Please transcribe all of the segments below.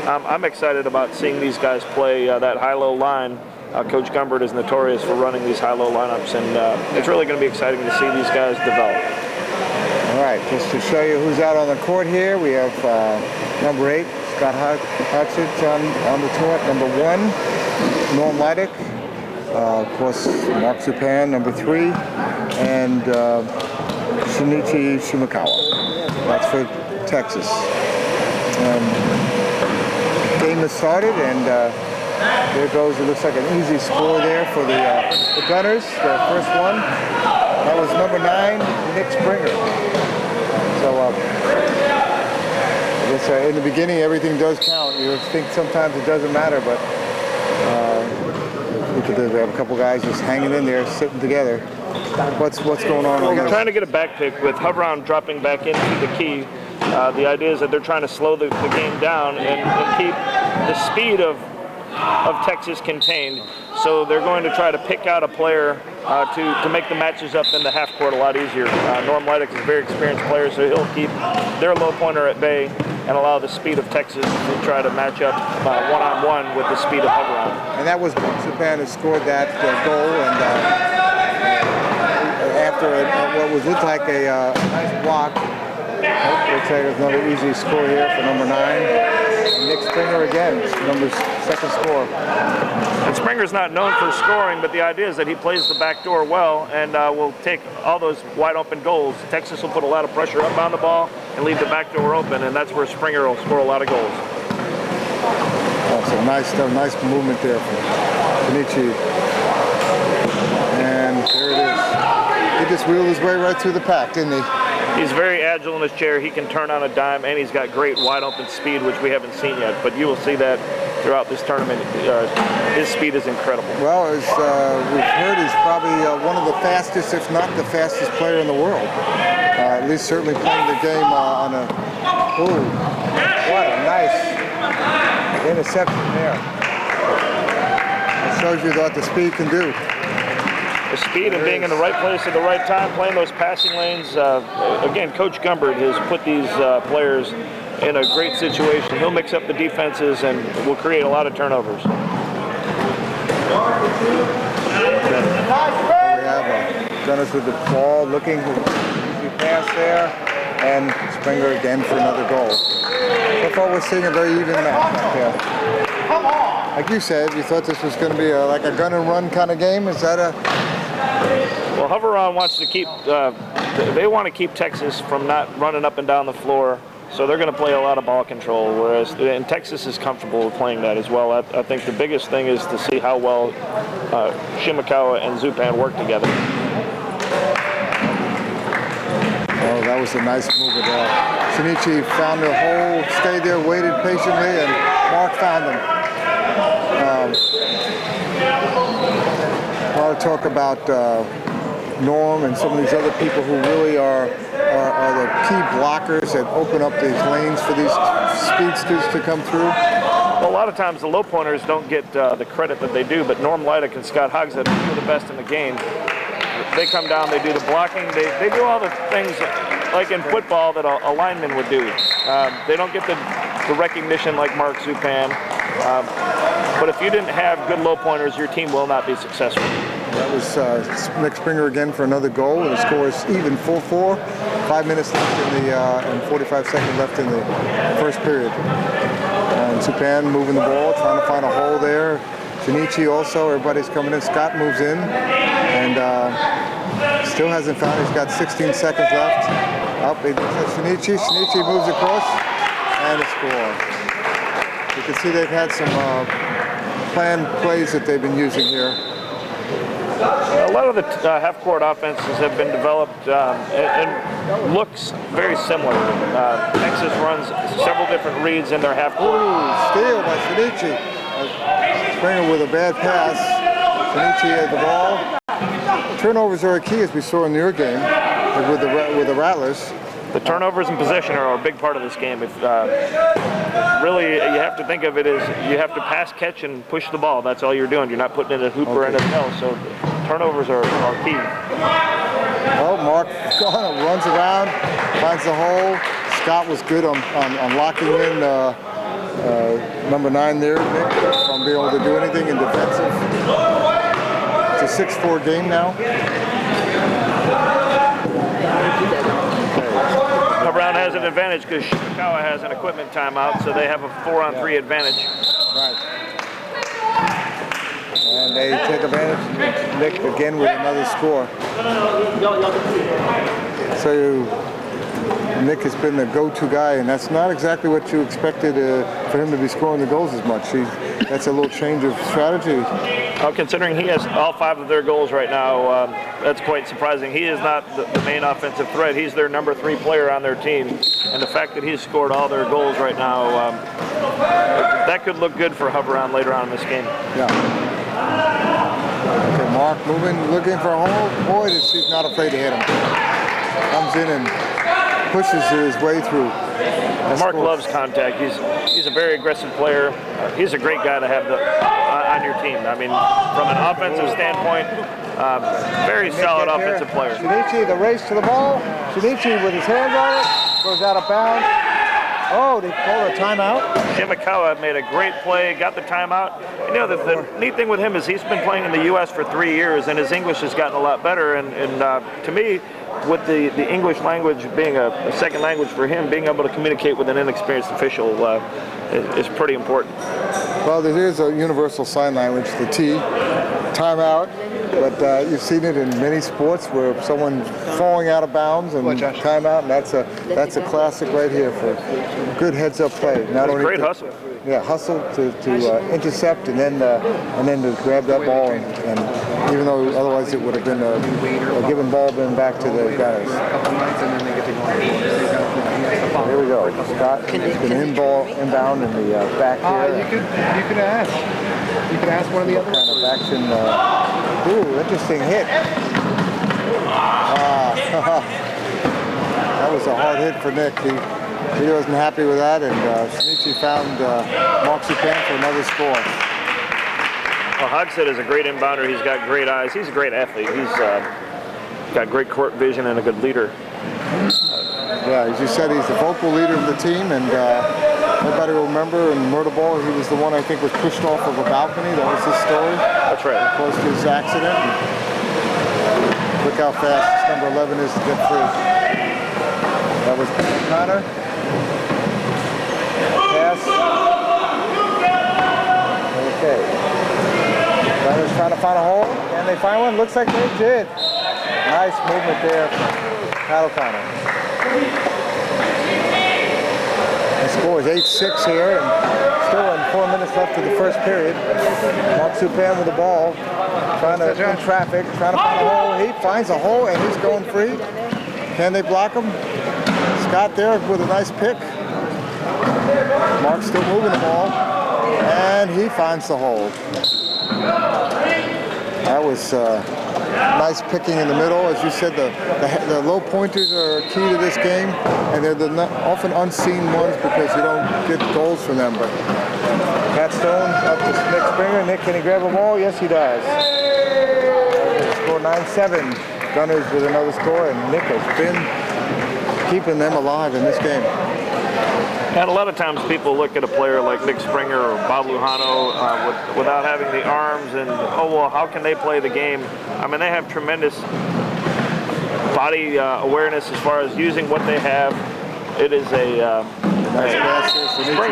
I'm excited about seeing these guys play that high-low line. Coach Gumbert is notorious for running these high-low lineups, and it's really going to be exciting to see these guys develop. All right, just to show you who's out on the court here, we have number 8, Scott Hodgett on the court. Number 1, Norm Leidick. Of course, Mark Zupan, number 3, and Shinichi Shimakawa. That's for Texas. The game has started, and there goes, it looks like an easy score there for the Gunners, the first one. That was number 9, Nick Springer. So I guess in the beginning everything does count. You think sometimes it doesn't matter, but look at this, we have a couple guys just hanging in there, sitting together. What's going on? Well, we're trying to get a back pick with Hovron dropping back into the key. The idea is that they're trying to slow the game down and keep the speed of Texas contained. So they're going to try to pick out a player to make the matches up in the half court a lot easier. Norm Leidick is a very experienced player, so he'll keep their low pointer at bay and allow the speed of Texas to try to match up one-on-one with the speed of Hovron. And that was Japan who scored that goal, and after what looked like a nice block. Looks like there's another easy score here for number 9. And Nick Springer again, second score. And Springer's not known for scoring, but the idea is that he plays the back door well and will take all those wide open goals. Texas will put a lot of pressure up on the ball and leave the back door open, and that's where Springer will score a lot of goals. Oh, so nice movement there from Kenichi. And there it is. He just wheeled his way right through the pack, didn't he? He's very agile in his chair. He can turn on a dime, and he's got great wide open speed, which we haven't seen yet. But you will see that throughout this tournament. His speed is incredible. Well, as we've heard, he's probably one of the fastest, if not the fastest player in the world. At least certainly playing the game on a... Ooh, what a nice interception there. It shows you what the speed can do. The speed and being in the right place at the right time, playing those passing lanes. Again, Coach Gumbert has put these players in a great situation. He'll mix up the defenses and will create a lot of turnovers. We have Gunners with the ball, looking for easy pass there, and Springer again for another goal. So far we're seeing a very even match out there. Like you said, you thought this was going to be like a gun and run kind of game. Is that a... Well, Hovron wants to keep, they want to keep Texas from not running up and down the floor, so they're going to play a lot of ball control, and Texas is comfortable with playing that as well. I think the biggest thing is to see how well Shimakawa and Zupan work together. Oh, that was a nice move there. Shinichi found the hole, stayed there, waited patiently, and Mark found them. I want to talk about Norm and some of these other people who really are the key blockers that open up these lanes for these speedsters to come through. Well, a lot of times the low pointers don't get the credit that they do, but Norm Leidick and Scott Hogshead are two of the best in the game. They come down, they do the blocking, they do all the things like in football that a lineman would do. They don't get the recognition like Mark Zupan. But if you didn't have good low pointers, your team will not be successful. That was Nick Springer again for another goal. The score is even 4-4. 5 minutes left in the and 45 seconds left in the first period. And Zupan moving the ball, trying to find a hole there. Shinichi also, everybody's coming in. Scott moves in and still hasn't found it. He's got 16 seconds left. Up, Shinichi. Shinichi moves across and a score. You can see they've had some planned plays that they've been using here. A lot of the half-court offenses have been developed and looks very similar. Texas runs several different reads in their half-court. Ooh, steal by Shinichi. Springer with a bad pass. Shinichi had the ball. Turnovers are a key, as we saw in your game with the Rattlers. The turnovers and possession are a big part of this game. If really, you have to think of it as you have to pass, catch, and push the ball. That's all you're doing. You're not putting in a hoop or anything else. So turnovers are key. Well, Mark runs around, finds the hole. Scott was good on locking in number 9 there, Nick, from being able to do anything in defensive. It's a 6-4 game now. Brown has an advantage because Shimakawa has an equipment timeout, so they have a 4-on-3 advantage. Right. And they take advantage. Nick again with another score. So Nick has been the go-to guy, and that's not exactly what you expected for him to be scoring the goals as much. That's a little change of strategy. Well, considering he has all 5 of their goals right now, that's quite surprising. He is not the main offensive threat. He's their number 3 player on their team, and the fact that he's scored all their goals right now, that could look good for Hubbard later on in this game. Yeah. Okay, Mark moving, looking for a hole. Boy, he's not afraid to hit him. Comes in and pushes his way through. Mark loves contact. He's a very aggressive player. He's a great guy to have on your team. I mean, from an offensive standpoint, very solid offensive player. Shinichi, the race to the ball. Shinichi with his hands on it, goes out of bounds. Oh, they called a timeout. Shimakawa made a great play, got the timeout. You know, the neat thing with him is he's been playing in the U.S. for 3 years, and his English has gotten a lot better. And to me, with the English language being a second language for him, being able to communicate with an inexperienced official is pretty important. Well, there is a universal sign language, the T, timeout. But you've seen it in many sports where someone falling out of bounds and timeout, and that's a classic right here for good heads-up play. Not only great hustle. Yeah, hustle to intercept and then to grab that ball, and even though otherwise it would have been a given ball been back to the gunners. Here we go. Scott has been inbound in the back here. You could ask. You could ask one of the other kind of action. Ooh, interesting hit. That was a hard hit for Nick. He wasn't happy with that, and Shinichi found Mark Supan for another score. Well, Hogshead is a great inbounder. He's got great eyes. He's a great athlete. He's got great court vision and a good leader. Yeah, as you said, he's the vocal leader of the team, and everybody will remember in Murder Ball, he was the one I think was pushed off of a balcony. That was his story. That's right. Close to his accident. Look how fast number 11 is to get free. That was Connor. Pass. Okay. Connor's trying to find a hole. Can they find one? Looks like they did. Nice movement there from Pat O'Connor. The score is 8-6 here, and still in 4 minutes left of the first period. Mark Supan with the ball, trying to in traffic, trying to find a hole. He finds a hole, and he's going free. Can they block him? Scott there with a nice pick. Mark's still moving the ball, and he finds the hole. That was nice picking in the middle. As you said, the low pointers are key to this game, and they're the often unseen ones because you don't get goals from them. But Pat Stone up to Nick Springer. Nick, can he grab a ball? Yes, he does. Score 9-7. Gunners with another score, and Nick has been keeping them alive in this game. And a lot of times people look at a player like Nick Springer or Bob Lujano without having the arms and, oh, well, how can they play the game? I mean, they have tremendous body awareness as far as using what they have. It is Springer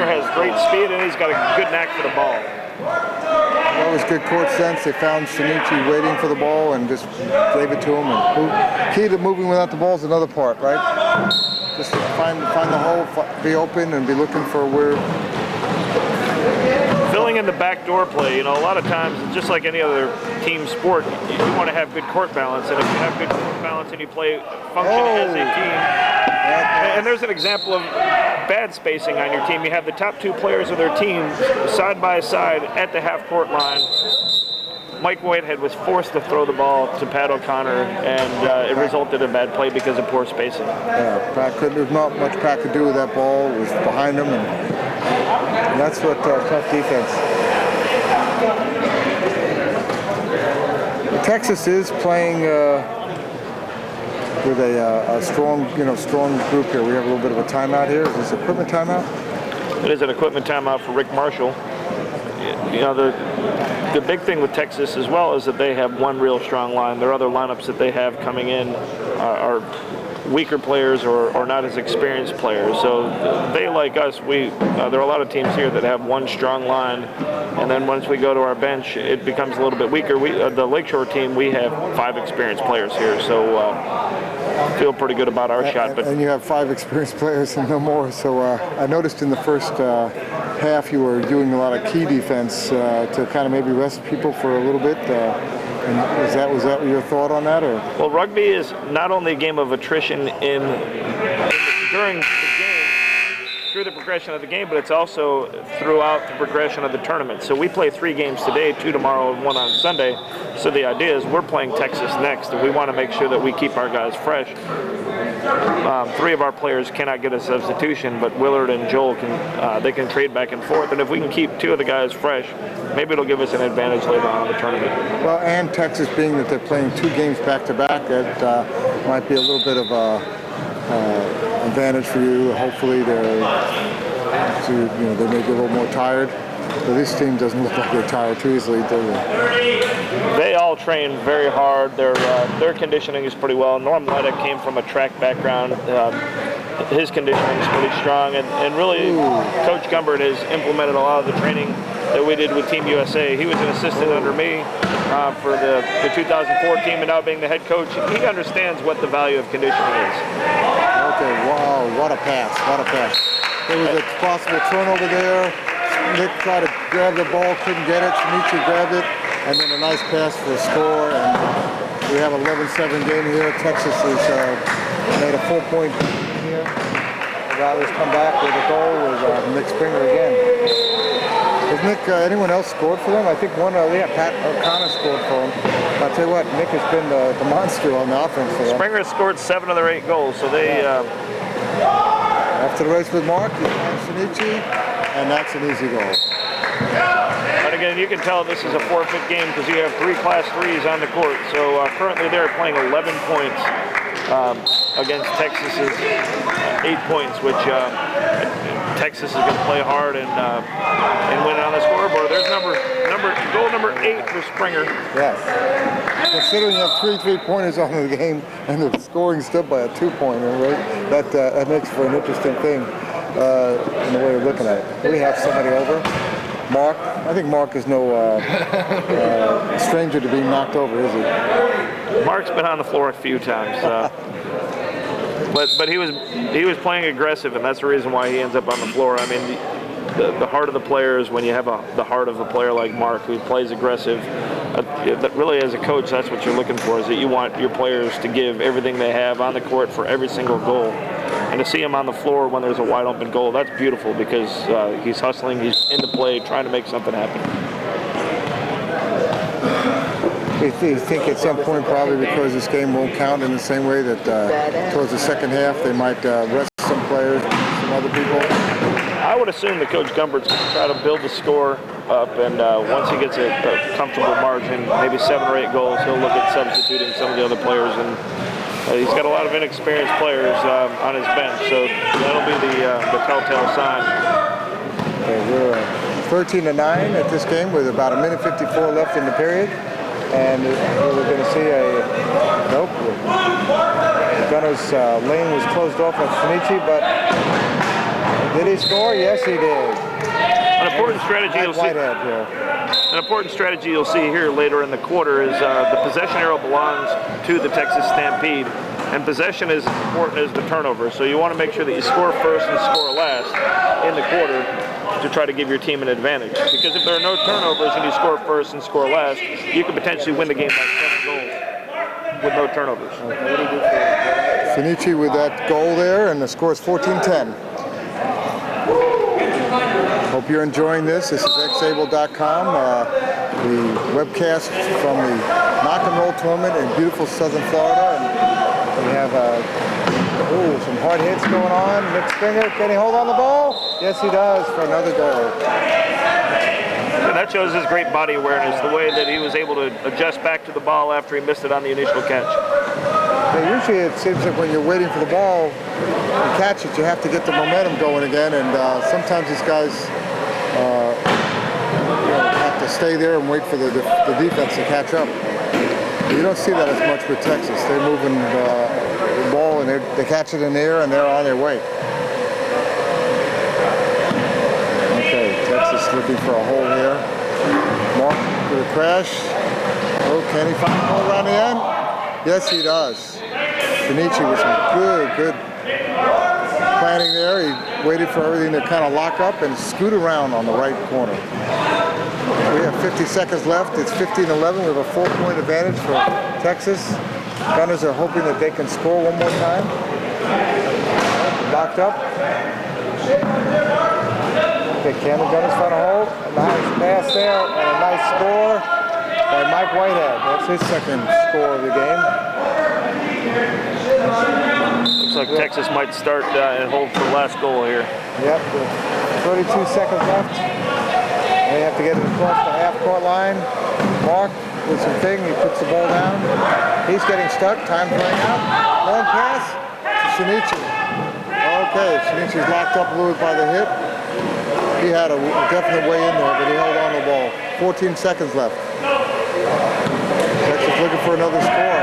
has great speed, and he's got a good knack for the ball. That was good court sense. They found Shinichi waiting for the ball and just gave it to him. And key to moving without the ball is another part, right? Just to find the hole, be open, and be looking for where. Filling in the backdoor play, you know, a lot of times, just like any other team sport, you want to have good court balance, and if you have good court balance and you function as a team, and there's an example of bad spacing on your team. You have the top 2 players of their team side by side at the half-court line. Mike Whitehead was forced to throw the ball to Pat O'Connor, and it resulted in bad play because of poor spacing. Yeah, there's not much Pat could do with that ball. It was behind him, and that's what tough defense. Texas is playing with a strong group here. We have a little bit of a timeout here. Is this equipment timeout? It is an equipment timeout for Rick Marshall. You know, the big thing with Texas as well is that they have one real strong line. Their other lineups that they have coming in are weaker players or not as experienced players. So they, like us, there are a lot of teams here that have one strong line, and then once we go to our bench, it becomes a little bit weaker. The Lakeshore team, we have 5 experienced players here, so feel pretty good about our shot. But and you have 5 experienced players and no more. So I noticed in the first half you were doing a lot of key defense to kind of maybe rest people for a little bit. And was that your thought on that, or? Well, rugby is not only a game of attrition during the game, through the progression of the game, but it's also throughout the progression of the tournament. So we play 3 games today, 2 tomorrow, and 1 on Sunday. So the idea is we're playing Texas next, and we want to make sure that we keep our guys fresh. 3 of our players cannot get a substitution, but Willard and Joel they can trade back and forth. And if we can keep 2 of the guys fresh, maybe it'll give us an advantage later on in the tournament. Well, and Texas, being that they're playing 2 games back-to-back, that might be a little bit of a advantage for you. Hopefully, they may be a little more tired. But this team doesn't look like they're tired too easily, do they? They all train very hard. Their conditioning is pretty well. Norm Leddick came from a track background. His conditioning is pretty strong, and really, Coach Gumbert has implemented a lot of the training that we did with Team USA. He was an assistant under me for the 2004 team, and now being the head coach, he understands what the value of conditioning is. Okay, wow, what a pass, what a pass. There was a possible turnover there. Nick tried to grab the ball, couldn't get it. Shinichi grabbed it, and then a nice pass for a score. And we have 11-7 game here. Texas has made a 4-point game here. The Rattlers come back with a goal with Nick Springer again. Has Nick, anyone else scored for them? I think Pat O'Connor scored for them. I'll tell you what, Nick has been the monster on the offense for them. Springer has scored 7 of their 8 goals, so they... After the race with Mark, you find Shinichi, and that's an easy goal. And again, you can tell this is a forfeit game because you have 3 Class 3s on the court. So currently they're playing 11 points against Texas's 8 points, which Texas is going to play hard and win it on the scoreboard. There's goal number 8 for Springer. Yes. Considering you have 3 3-pointers on the game and the scoring still by a 2-pointer, right? That makes for an interesting thing in the way of looking at it. We have somebody over. Mark. I think Mark is no stranger to being knocked over, is he? Mark's been on the floor a few times. But he was playing aggressive, and that's the reason why he ends up on the floor. I mean, the heart of the player is when you have the heart of a player like Mark who plays aggressive. That really, as a coach, that's what you're looking for, is that you want your players to give everything they have on the court for every single goal. And to see him on the floor when there's a wide open goal, that's beautiful because he's hustling, he's in the play, trying to make something happen. You think at some point, probably because this game won't count in the same way that towards the second half they might rest some players, some other people? I would assume that Coach Gumbert's going to try to build the score up, and once he gets a comfortable margin, maybe 7 or 8 goals, he'll look at substituting some of the other players. And he's got a lot of inexperienced players on his bench, so that'll be the telltale sign. Okay, we're 13-9 at this game with about 1:54 left in the period. And we're going to see nope. The Gunner's lane was closed off on Shinichi, but did he score? Yes, he did. An important strategy you'll see. An important strategy you'll see here later in the quarter is the possession arrow belongs to the Texas Stampede, and possession is as important as the turnover. So you want to make sure that you score first and score last in the quarter to try to give your team an advantage. Because if there are no turnovers and you score first and score last, you could potentially win the game by 7 goals with no turnovers. Shinichi with that goal there, and the score is 14-10. Hope you're enjoying this. This is xable.com, the webcast from the Knock and Roll tournament in beautiful southern Florida. And we have some hard hits going on. Nick Springer, can he hold on the ball? Yes, he does, for another goal. And that shows his great body awareness, the way that he was able to adjust back to the ball after he missed it on the initial catch. Yeah, usually it seems like when you're waiting for the ball, you catch it, you have to get the momentum going again, and sometimes these guys have to stay there and wait for the defense to catch up. You don't see that as much with Texas. They're moving the ball and they catch it in the air and they're on their way. Okay, Texas looking for a hole here. Mark for the crash. Oh, can he find a hole around the end? Yes, he does. Shinichi with some good planning there. He waited for everything to kind of lock up and scoot around on the right corner. We have 50 seconds left. It's 15-11. We have a 4-point advantage for Texas. Gunners are hoping that they can score one more time. Locked up. Okay, can the Gunners find a hole? A nice pass there and a nice score by Mike Whitehead. That's his second score of the game. Looks like Texas might start and hold for the last goal here. Yep, 32 seconds left. They have to get it across the half-court line. Mark with some thing, he puts the ball down. He's getting stuck, time's running out. Long pass to Shinichi. Okay, Shinichi's locked up a little bit by the hip. He had a definite way in there, but he held on to the ball. 14 seconds left. Texas looking for another score.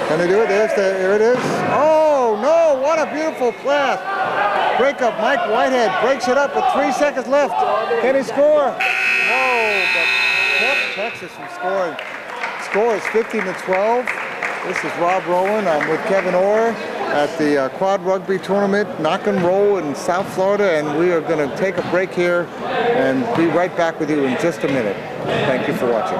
Can they do it? There it is. Oh, no, what a beautiful pass. Break up, Mike Whitehead breaks it up with 3 seconds left. Can he score? No, but kept Texas from scoring. Score is 15-12. This is Rob Rowland. I'm with Kevin Orr at the Quad Rugby Tournament, Knock and Roll in South Florida, and we are going to take a break here and be right back with you in just a minute. Thank you for watching.